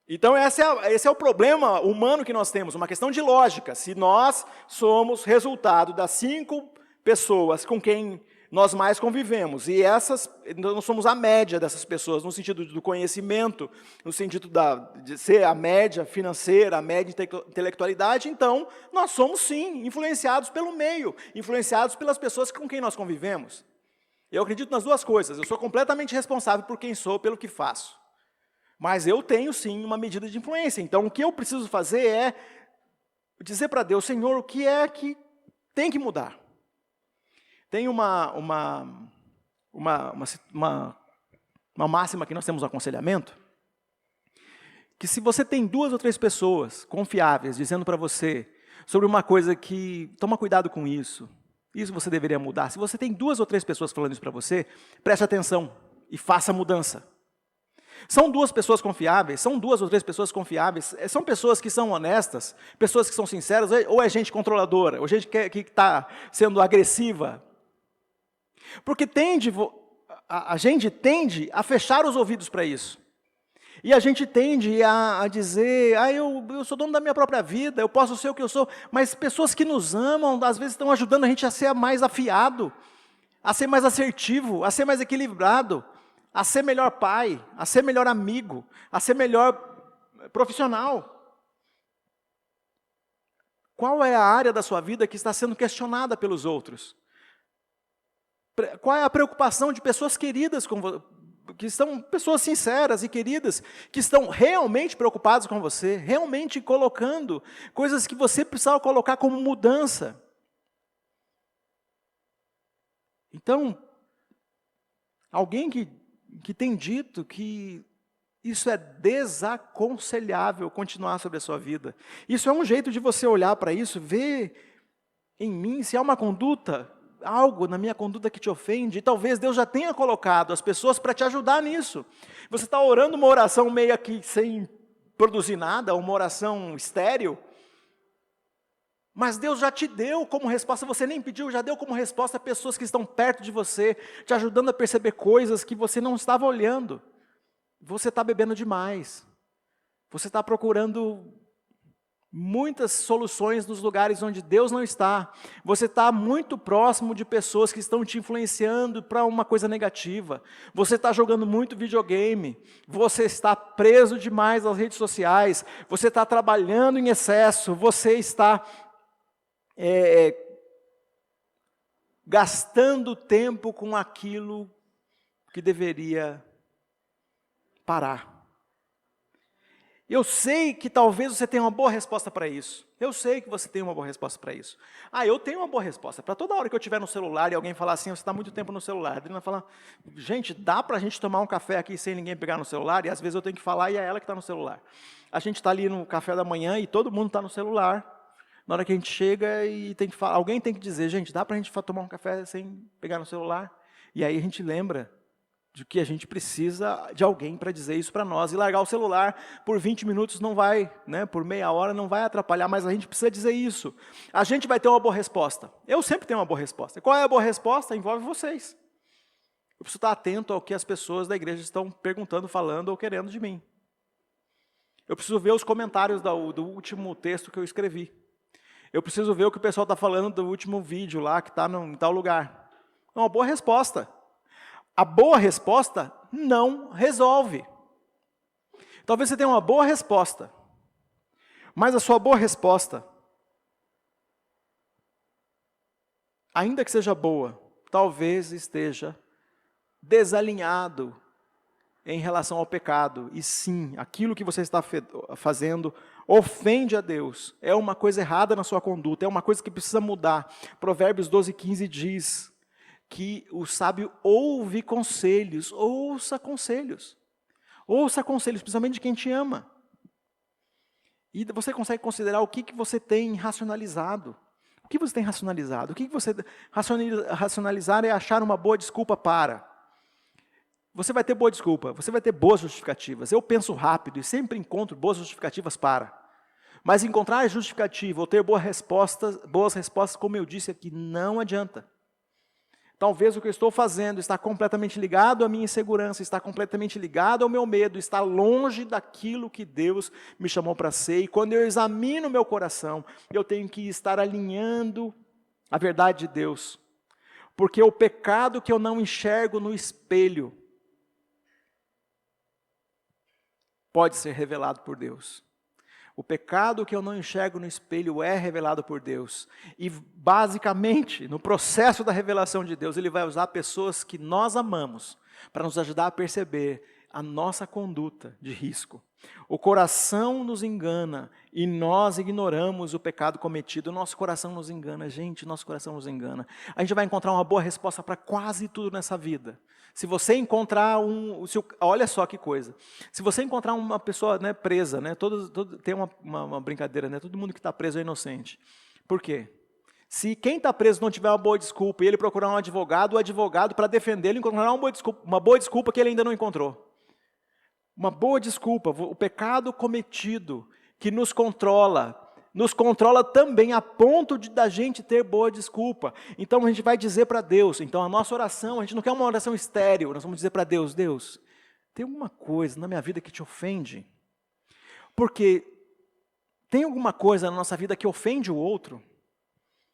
Então esse é o problema humano que nós temos, uma questão de lógica. Se nós somos resultado das 5 pessoas com quem nós mais convivemos, e nós somos a média dessas pessoas, no sentido do conhecimento, no sentido de ser a média financeira, a média intelectualidade, então nós somos sim influenciados pelo meio, influenciados pelas pessoas com quem nós convivemos. Eu acredito nas duas coisas, eu sou completamente responsável por quem sou, pelo que faço. Mas eu tenho sim uma medida de influência. Então o que eu preciso fazer é dizer para Deus, Senhor, o que é que tem que mudar? Tem uma máxima que nós temos no aconselhamento, que se você tem 2 ou 3 pessoas confiáveis dizendo para você sobre uma coisa que, toma cuidado com isso você deveria mudar. Se você tem 2 ou 3 pessoas falando isso para você, preste atenção e faça a mudança. São 2 pessoas confiáveis, são 2 ou 3 pessoas confiáveis, são pessoas que são honestas, pessoas que são sinceras, ou é gente controladora, ou gente que está sendo agressiva. Porque a gente tende a fechar os ouvidos para isso. E a gente tende a dizer, eu sou dono da minha própria vida, eu posso ser o que eu sou, mas pessoas que nos amam, às vezes estão ajudando a gente a ser mais afiado, a ser mais assertivo, a ser mais equilibrado, a ser melhor pai, a ser melhor amigo, a ser melhor profissional. Qual é a área da sua vida que está sendo questionada pelos outros? Qual é a preocupação de pessoas queridas, que são pessoas sinceras e queridas, que estão realmente preocupadas com você, realmente colocando coisas que você precisava colocar como mudança? Então, alguém que tem dito que isso é desaconselhável continuar sobre a sua vida. Isso é um jeito de você olhar para isso, ver em mim se há uma conduta, algo na minha conduta que te ofende, e talvez Deus já tenha colocado as pessoas para te ajudar nisso. Você está orando uma oração meio aqui sem produzir nada, uma oração estéril, mas Deus já te deu como resposta, você nem pediu, já deu como resposta a pessoas que estão perto de você, te ajudando a perceber coisas que você não estava olhando. Você está bebendo demais. Você está procurando muitas soluções nos lugares onde Deus não está. Você está muito próximo de pessoas que estão te influenciando para uma coisa negativa. Você está jogando muito videogame. Você está preso demais às redes sociais. Você está trabalhando em excesso. Você está gastando tempo com aquilo que deveria parar. Eu sei que talvez você tenha uma boa resposta para isso. Eu sei que você tem uma boa resposta para isso. Eu tenho uma boa resposta. Para toda hora que eu estiver no celular e alguém falar assim, você está muito tempo no celular. A Adriana fala, gente, dá para a gente tomar um café aqui sem ninguém pegar no celular? E às vezes eu tenho que falar e é ela que está no celular. A gente está ali no café da manhã e todo mundo está no celular. Na hora que a gente chega e tem que falar, alguém tem que dizer, gente, dá para a gente tomar um café sem pegar no celular? E aí a gente lembra de que a gente precisa de alguém para dizer isso para nós. E largar o celular por 20 minutos não vai, por meia hora não vai atrapalhar, mas a gente precisa dizer isso. A gente vai ter uma boa resposta. Eu sempre tenho uma boa resposta. Qual é a boa resposta? Envolve vocês. Eu preciso estar atento ao que as pessoas da igreja estão perguntando, falando ou querendo de mim. Eu preciso ver os comentários do último texto que eu escrevi. Eu preciso ver o que o pessoal está falando do último vídeo lá, que está em tal lugar. É uma boa resposta. A boa resposta não resolve. Talvez você tenha uma boa resposta, mas a sua boa resposta, ainda que seja boa, talvez esteja desalinhado em relação ao pecado. E sim, aquilo que você está fazendo ofende a Deus. É uma coisa errada na sua conduta, é uma coisa que precisa mudar. Provérbios 12:15 diz que o sábio ouve conselhos, ouça conselhos, principalmente de quem te ama. E você consegue considerar o que você tem racionalizado. O que você tem racionalizado? O que você racionalizar é achar uma boa desculpa para. Você vai ter boa desculpa, você vai ter boas justificativas. Eu penso rápido e sempre encontro boas justificativas para. Mas encontrar justificativa ou ter boas respostas, como eu disse aqui, não adianta. Talvez o que eu estou fazendo está completamente ligado à minha insegurança, está completamente ligado ao meu medo, está longe daquilo que Deus me chamou para ser. E quando eu examino meu coração, eu tenho que estar alinhando a verdade de Deus. Porque o pecado que eu não enxergo no espelho pode ser revelado por Deus. O pecado que eu não enxergo no espelho é revelado por Deus. E basicamente, no processo da revelação de Deus, Ele vai usar pessoas que nós amamos para nos ajudar a perceber a nossa conduta de risco. O coração nos engana e nós ignoramos o pecado cometido. O nosso coração nos engana, gente, nosso coração nos engana. A gente vai encontrar uma boa resposta para quase tudo nessa vida. Se você encontrar olha só que coisa. Se você encontrar uma pessoa, né, presa, né, tem uma brincadeira, né, todo mundo que está preso é inocente. Por quê? Se quem está preso não tiver uma boa desculpa e ele procurar um advogado, o advogado, para defendê-lo, encontrará uma boa desculpa que ele ainda não encontrou. Uma boa desculpa, o pecado cometido que nos controla também a ponto da gente ter boa desculpa. Então a gente vai dizer para Deus, então a nossa oração, a gente não quer uma oração estéril, nós vamos dizer para Deus, Deus, tem alguma coisa na minha vida que te ofende? Porque tem alguma coisa na nossa vida que ofende o outro?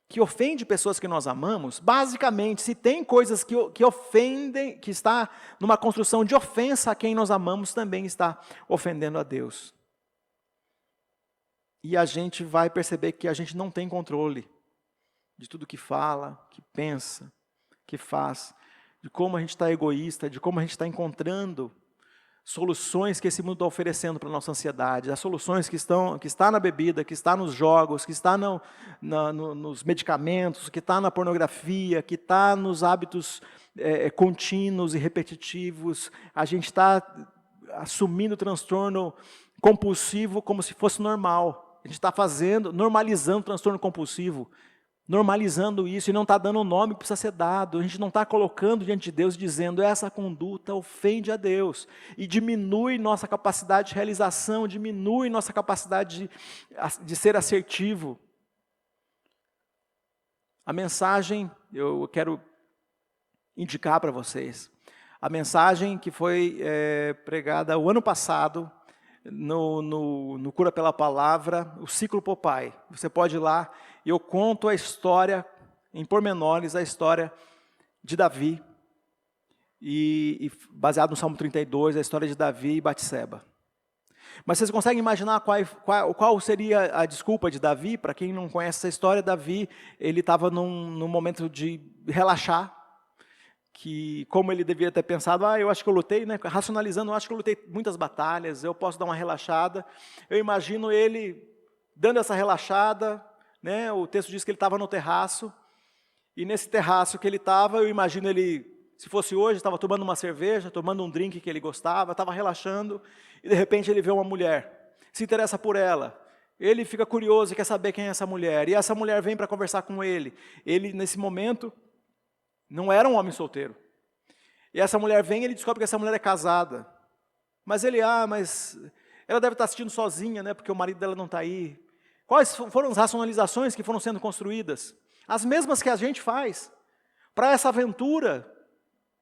Que ofende pessoas que nós amamos? Basicamente, se tem coisas que ofendem, que está numa construção de ofensa a quem nós amamos, também está ofendendo a Deus. E a gente vai perceber que a gente não tem controle de tudo que fala, que pensa, que faz, de como a gente está egoísta, de como a gente está encontrando soluções que esse mundo está oferecendo para a nossa ansiedade, as soluções que está na bebida, que está nos jogos, que está nos medicamentos, que está na pornografia, que está nos hábitos contínuos e repetitivos. A gente está assumindo o transtorno compulsivo como se fosse normal. A gente está normalizando o transtorno compulsivo, normalizando isso e não está dando o nome que precisa ser dado. A gente não está colocando diante de Deus dizendo essa conduta ofende a Deus e diminui nossa capacidade de realização, diminui nossa capacidade de ser assertivo. A mensagem, eu quero indicar para vocês, a mensagem que foi pregada o ano passado, no Cura pela Palavra, o ciclo Popeye. Você pode ir lá e eu conto a história, em pormenores, a história de Davi, e baseado no Salmo 32, a história de Davi e Batseba. Mas vocês conseguem imaginar qual seria a desculpa de Davi? Para quem não conhece essa história, Davi ele estava num momento de relaxar, que como ele devia ter pensado, eu acho que eu lutei, né? Racionalizando, eu acho que eu lutei muitas batalhas, eu posso dar uma relaxada. Eu imagino ele dando essa relaxada, né? O texto diz que ele estava no terraço, e nesse terraço que ele estava, eu imagino ele, se fosse hoje, estava tomando uma cerveja, tomando um drink que ele gostava, estava relaxando, e de repente ele vê uma mulher, se interessa por ela, ele fica curioso e quer saber quem é essa mulher, e essa mulher vem para conversar com ele. Ele, nesse momento, não era um homem solteiro. E essa mulher vem e ele descobre que essa mulher é casada. Mas ele, mas ela deve estar assistindo sozinha, né? Porque o marido dela não está aí. Quais foram as racionalizações que foram sendo construídas? As mesmas que a gente faz. Para essa aventura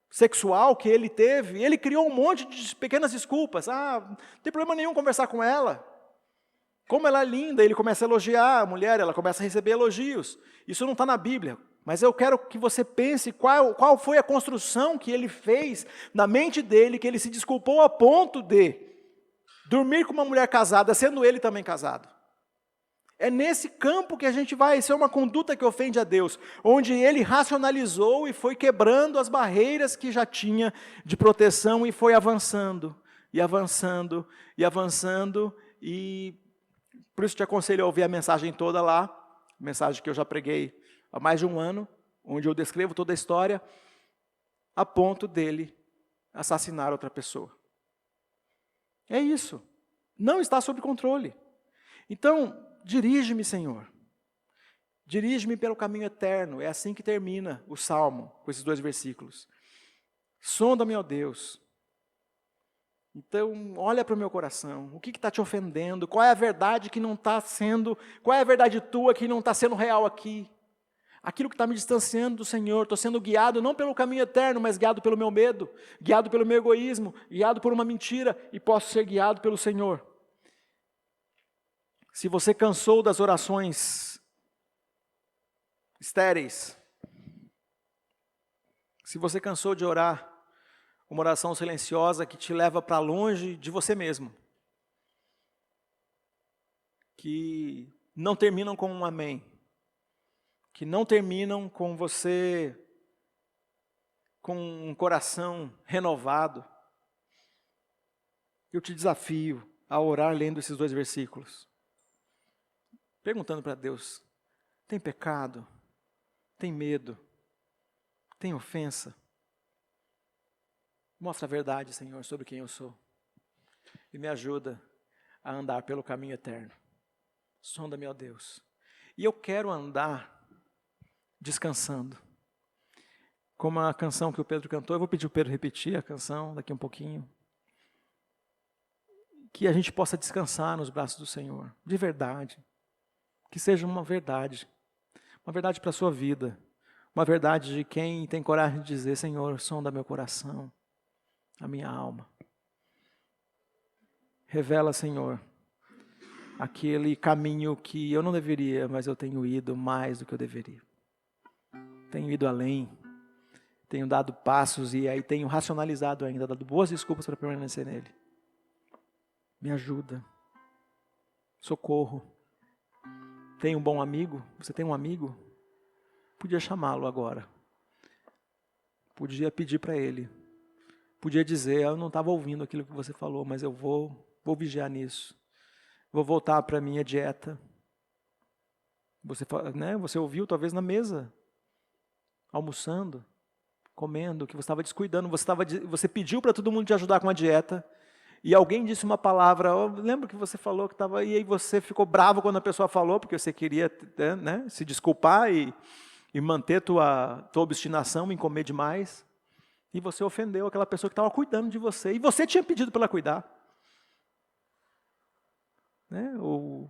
sexual que ele teve, ele criou um monte de pequenas desculpas. Não tem problema nenhum conversar com ela. Como ela é linda, ele começa a elogiar a mulher, ela começa a receber elogios. Isso não está na Bíblia. Mas eu quero que você pense qual foi a construção que ele fez na mente dele, que ele se desculpou a ponto de dormir com uma mulher casada, sendo ele também casado. É nesse campo que a gente vai, isso é uma conduta que ofende a Deus, onde ele racionalizou e foi quebrando as barreiras que já tinha de proteção e foi avançando, e avançando, e avançando, e por isso te aconselho a ouvir a mensagem toda lá, a mensagem que eu já preguei há mais de um ano, onde eu descrevo toda a história, a ponto dele assassinar outra pessoa. É isso. Não está sob controle. Então, dirige-me, Senhor. Dirige-me pelo caminho eterno. É assim que termina o Salmo, com esses 2 versículos. Sonda-me, ó Deus. Então, olha para o meu coração. O que está te ofendendo? Qual é a verdade que não está sendo... Qual é a verdade tua que não está sendo real aqui? Aquilo que está me distanciando do Senhor. Estou sendo guiado não pelo caminho eterno, mas guiado pelo meu medo, guiado pelo meu egoísmo, guiado por uma mentira, e posso ser guiado pelo Senhor. Se você cansou das orações estéreis, se você cansou de orar uma oração silenciosa que te leva para longe de você mesmo, que não terminam com um amém, que não terminam com você com um coração renovado, eu te desafio a orar lendo esses 2 versículos, perguntando para Deus: tem pecado? Tem medo? Tem ofensa? Mostra a verdade, Senhor, sobre quem eu sou. E me ajuda a andar pelo caminho eterno. Sonda-me, ó Deus. E eu quero andar descansando. Como a canção que o Pedro cantou, eu vou pedir o Pedro repetir a canção daqui um pouquinho. Que a gente possa descansar nos braços do Senhor, de verdade. Que seja uma verdade para a sua vida. Uma verdade de quem tem coragem de dizer: Senhor, sonda meu coração, a minha alma. Revela, Senhor, aquele caminho que eu não deveria, mas eu tenho ido mais do que eu deveria. Tenho ido além, tenho dado passos e aí tenho racionalizado ainda, dado boas desculpas para permanecer nele. Me ajuda. Socorro. Tem um bom amigo? Você tem um amigo? Podia chamá-lo agora. Podia pedir para ele. Podia dizer: eu não estava ouvindo aquilo que você falou, mas eu vou vigiar nisso. Vou voltar para a minha dieta. Você ouviu talvez na mesa, almoçando, comendo, que você estava descuidando. Você pediu para todo mundo te ajudar com a dieta. E alguém disse uma palavra, lembra que você falou que estava... E aí você ficou bravo quando a pessoa falou, porque você queria se desculpar e manter tua obstinação em comer demais. E você ofendeu aquela pessoa que estava cuidando de você. E você tinha pedido para ela cuidar. O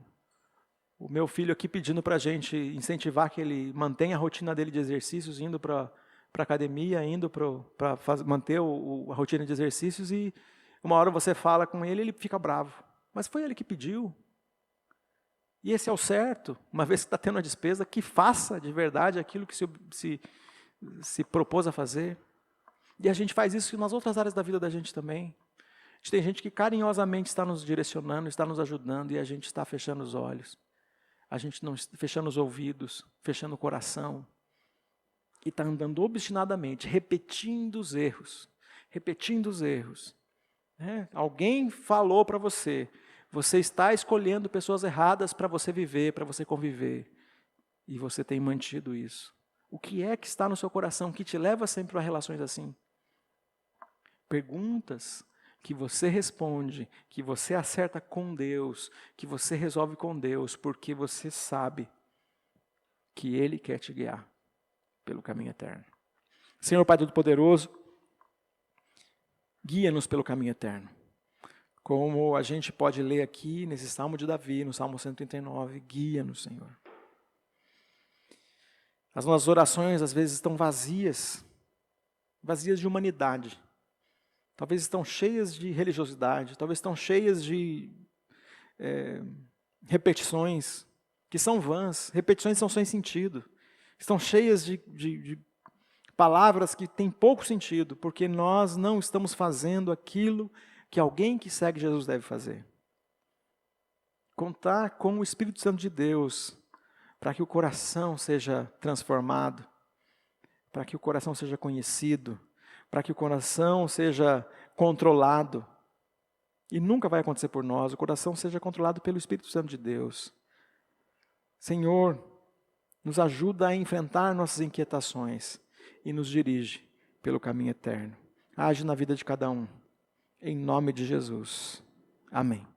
meu filho aqui pedindo para a gente incentivar que ele mantenha a rotina dele de exercícios, indo para a academia, indo para manter a rotina de exercícios, e uma hora você fala com ele, ele fica bravo. Mas foi ele que pediu. E esse é o certo. Uma vez que está tendo a despesa, que faça de verdade aquilo que se propôs a fazer. E a gente faz isso nas outras áreas da vida da gente também. A gente tem gente que carinhosamente está nos direcionando, está nos ajudando, e a gente está fechando os olhos. A gente não está fechando os ouvidos, fechando o coração. E está andando obstinadamente, repetindo os erros. Repetindo os erros. Alguém falou para você, você está escolhendo pessoas erradas para você viver, para você conviver. E você tem mantido isso. O que é que está no seu coração que te leva sempre a relações assim? Perguntas que você responde, que você acerta com Deus, que você resolve com Deus, porque você sabe que Ele quer te guiar pelo caminho eterno. Senhor Pai Todo-Poderoso, guia-nos pelo caminho eterno. Como a gente pode ler aqui nesse Salmo de Davi, no Salmo 139, guia-nos, Senhor. As nossas orações às vezes estão vazias de humanidade. Talvez estão cheias de religiosidade, talvez estão cheias de repetições que são vãs, repetições que são sem sentido. Estão cheias de palavras que têm pouco sentido, porque nós não estamos fazendo aquilo que alguém que segue Jesus deve fazer. Contar com o Espírito Santo de Deus para que o coração seja transformado, para que o coração seja conhecido, para que o coração seja controlado. E nunca vai acontecer por nós, o coração seja controlado pelo Espírito Santo de Deus. Senhor, nos ajuda a enfrentar nossas inquietações e nos dirige pelo caminho eterno. Age na vida de cada um. Em nome de Jesus. Amém.